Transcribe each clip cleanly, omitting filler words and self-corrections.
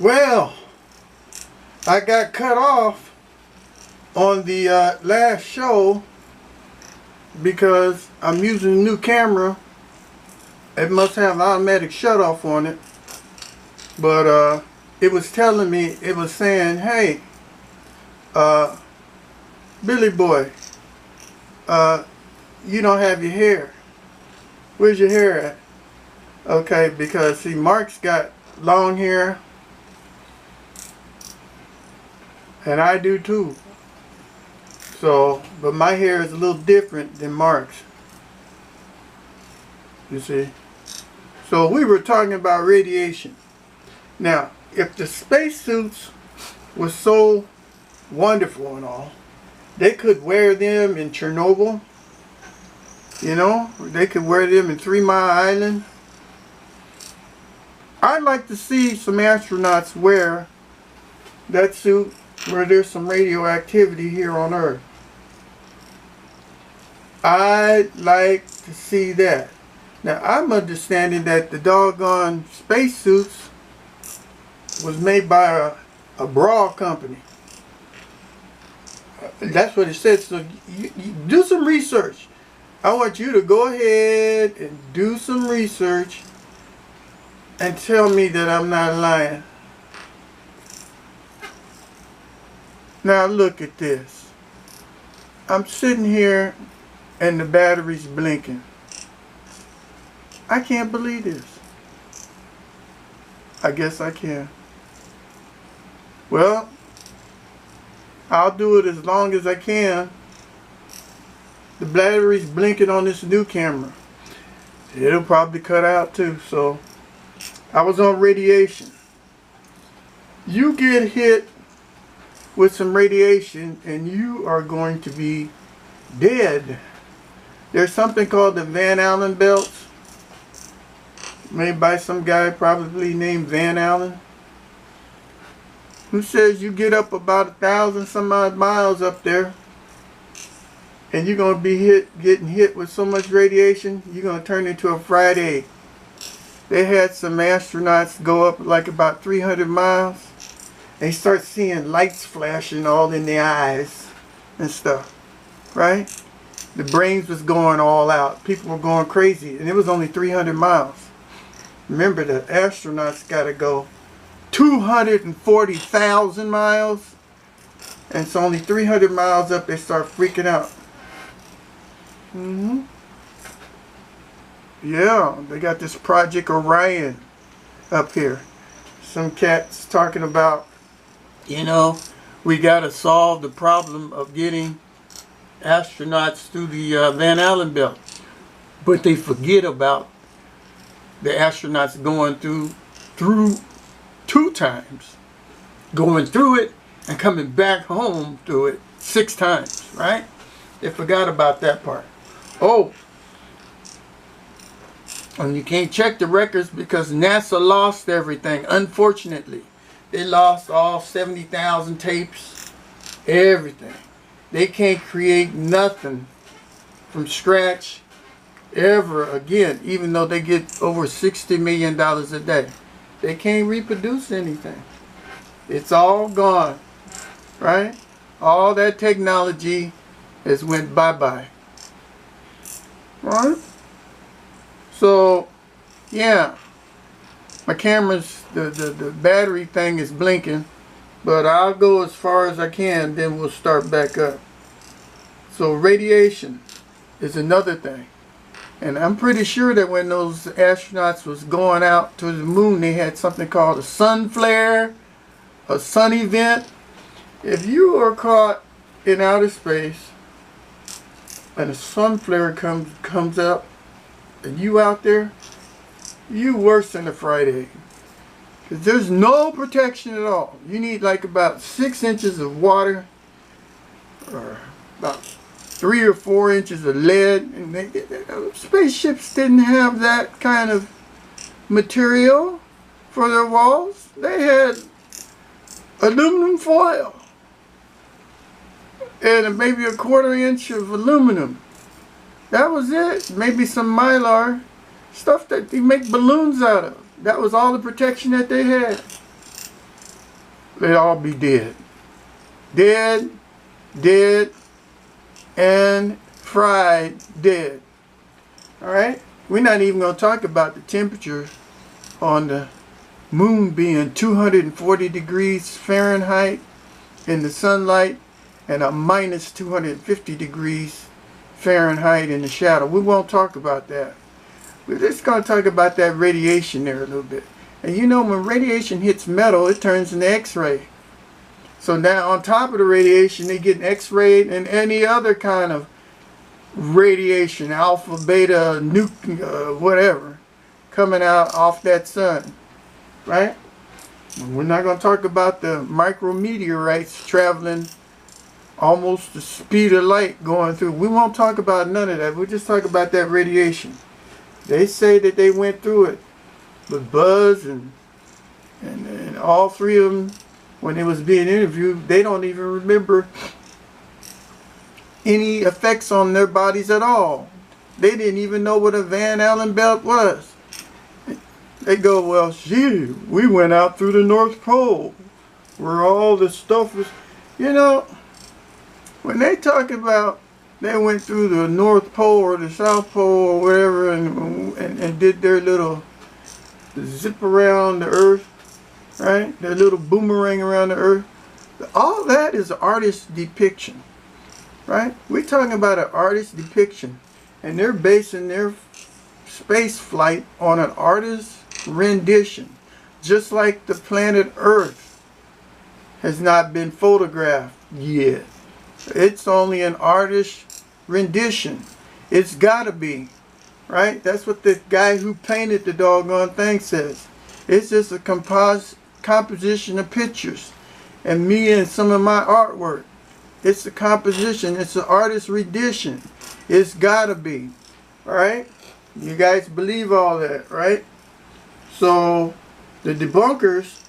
Well, I got cut off on the last show because I'm using a new camera. It must have automatic shut off on it. But it was telling me, it was saying, hey, Billy boy, you don't have your hair. Where's your hair at? Okay, because see, Mark's got long hair. And I do too. So, but my hair is a little different than Mark's. You see? So we were talking about radiation. Now, if the spacesuits were so wonderful and all, they could wear them in Chernobyl. You know, they could wear them in 3 Mile Island. I'd like to see some astronauts wear that suit where there's some radioactivity here on Earth. I'd like to see that. Now, I'm understanding that the doggone spacesuits was made by a bra company. That's what it said. So you do some research. I want you to go ahead and do some research and tell me that I'm not lying. Now look at this. I'm sitting here and the battery's blinking. I can't believe this. I guess I can. Well, I'll do it as long as I can. The battery's blinking on this new camera. It'll probably cut out too. So I was on radiation. You get hit with some radiation and you are going to be dead. There's something called the Van Allen belts, made by some guy probably named Van Allen, who says you get up about 1,000 some odd miles up there and you're going to be getting hit with so much radiation you're going to turn into a fried egg. They had some astronauts go up like about 300 miles. They start seeing lights flashing all in their eyes and stuff, right? The brains was going all out. People were going crazy, and it was only 300 miles. Remember, the astronauts got to go 240,000 miles, and it's only 300 miles up, they start freaking out. Yeah, they got this Project Orion up here. Some cats talking about, you know, we got to solve the problem of getting astronauts through the Van Allen belt. But they forget about the astronauts going through 2 times. Going through it and coming back home through it 6 times, right? They forgot about that part. Oh, and you can't check the records because NASA lost everything, unfortunately. They lost all 70,000 tapes, everything. They can't create nothing from scratch ever again, even though they get over $60 million a day. They can't reproduce anything. It's all gone, right? All that technology has went bye-bye. Right? So, yeah. My camera's, the battery thing is blinking, but I'll go as far as I can, then we'll start back up. So radiation is another thing. And I'm pretty sure that when those astronauts was going out to the moon, they had something called a sun flare, a sun event. If you are caught in outer space and a sun flare comes up and you out there, you worse than a fried egg. Because there's no protection at all. You need like about 6 inches of water or about 3 or 4 inches of lead. And spaceships didn't have that kind of material for their walls. They had aluminum foil and maybe a 1/4 inch of aluminum. That was it. Maybe some mylar. Stuff that they make balloons out of. That was all the protection that they had. they'd all be dead. Dead, dead, and fried dead. Alright? We're not even going to talk about the temperature on the moon being 240 degrees Fahrenheit in the sunlight and a minus 250 degrees Fahrenheit in the shadow. We won't talk about that. We're just going to talk about that radiation there a little bit. And you know, when radiation hits metal, it turns into X-ray. So now on top of the radiation, they get X-ray and any other kind of radiation, alpha, beta, whatever, coming out off that sun, right? We're not going to talk about the micrometeorites traveling almost the speed of light going through. We won't talk about none of that. We'll just talk about that radiation. They say that they went through it with Buzz and all three of them, when it was being interviewed, they don't even remember any effects on their bodies at all. They didn't even know what a Van Allen belt was. They go, well, gee, we went out through the North Pole where all the stuff was, you know, when they talk about they went through the North Pole or the South Pole or whatever and did their little zip around the earth, right? Their little boomerang around the earth. All that is an artist's depiction, right? We're talking about an artist's depiction, and they're basing their space flight on an artist's rendition, just like the planet Earth has not been photographed yet. It's only an artist's rendition. It's gotta be, right? That's what the guy who painted the doggone thing says. It's just a composition of pictures and me and some of my artwork. It's a composition. It's an artist's rendition. It's gotta be, all right? You guys believe all that, right? So the debunkers,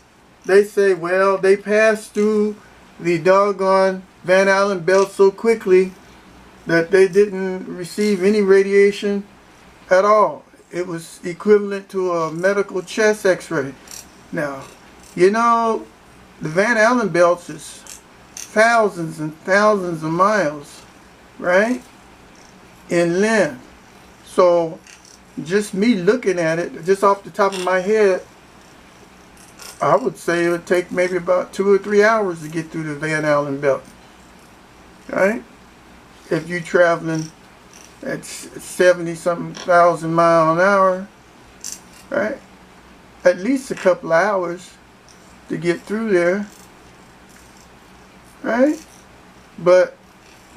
they say, well, they passed through the doggone Van Allen belt so quickly that they didn't receive any radiation at all. It was equivalent to a medical chest x-ray. Now, you know, the Van Allen belts is thousands and thousands of miles, right, in length. So just me looking at it, just off the top of my head, I would say it would take maybe about 2 or 3 hours to get through the Van Allen belt, right? If you're traveling at 70-something thousand miles an hour, right? At least a couple of hours to get through there, right? But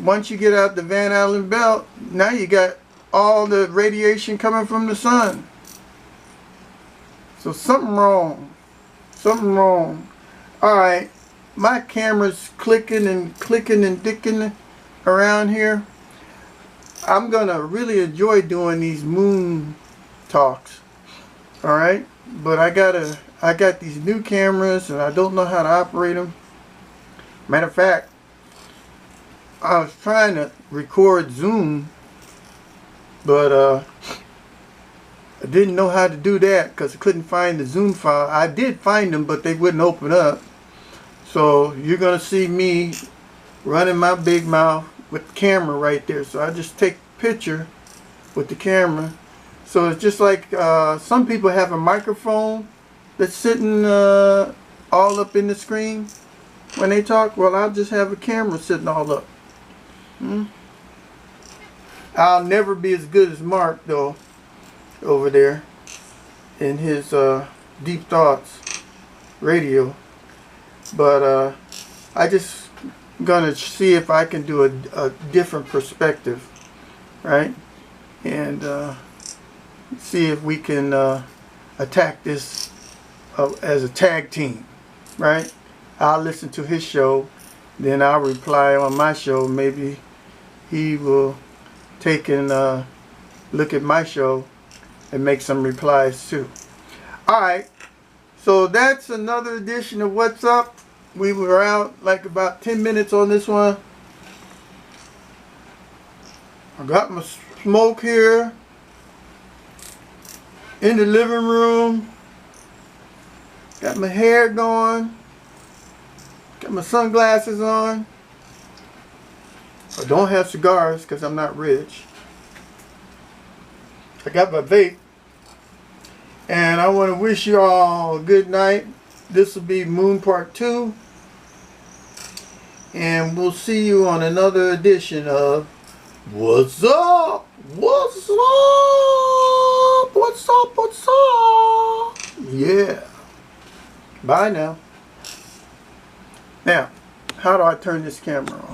once you get out the Van Allen belt, now you got all the radiation coming from the sun. So something wrong. Something wrong. Alright, my camera's clicking and dicking around here. I'm gonna really enjoy doing these moon talks. Alright, but I got these new cameras and I don't know how to operate them. Matter of fact, I was trying to record Zoom, but I didn't know how to do that because I couldn't find the Zoom file. I did find them, but they wouldn't open up. So you're going to see me running my big mouth with the camera right there. So I just take a picture with the camera. So it's just like some people have a microphone that's sitting all up in the screen when they talk. Well, I'll just have a camera sitting all up. I'll never be as good as Mark, though, over there in his Deep Thoughts radio. But I just gonna see if I can do a different perspective, right? And see if we can attack this as a tag team, right? I'll listen to his show, then I'll reply on my show. Maybe he will take and look at my show and make some replies too. Alright, so that's another edition of What's Up. We were out like about 10 minutes on this one. I got my smoke here in the living room. Got my hair going. Got my sunglasses on. I don't have cigars because I'm not rich. I got my vape. And I want to wish you all a good night. This will be Moon Part 2. And we'll see you on another edition of What's Up? What's Up? What's up? What's up? Yeah. Bye now. Now, how do I turn this camera on?